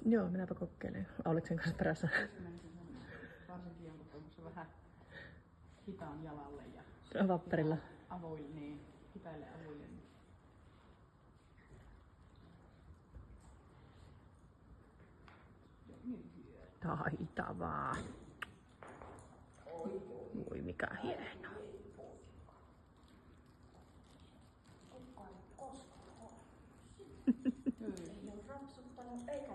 Joo, minäpä kokeilen. Oliko sen kanssa perässä? Varsinkin jonkun tuollaisen vähän hitaan jalalle ja Vapperilla. Avoille, hitaille avoille. Taitavaa. Voi mikä hieno. Ei ole rapsuttanut eikä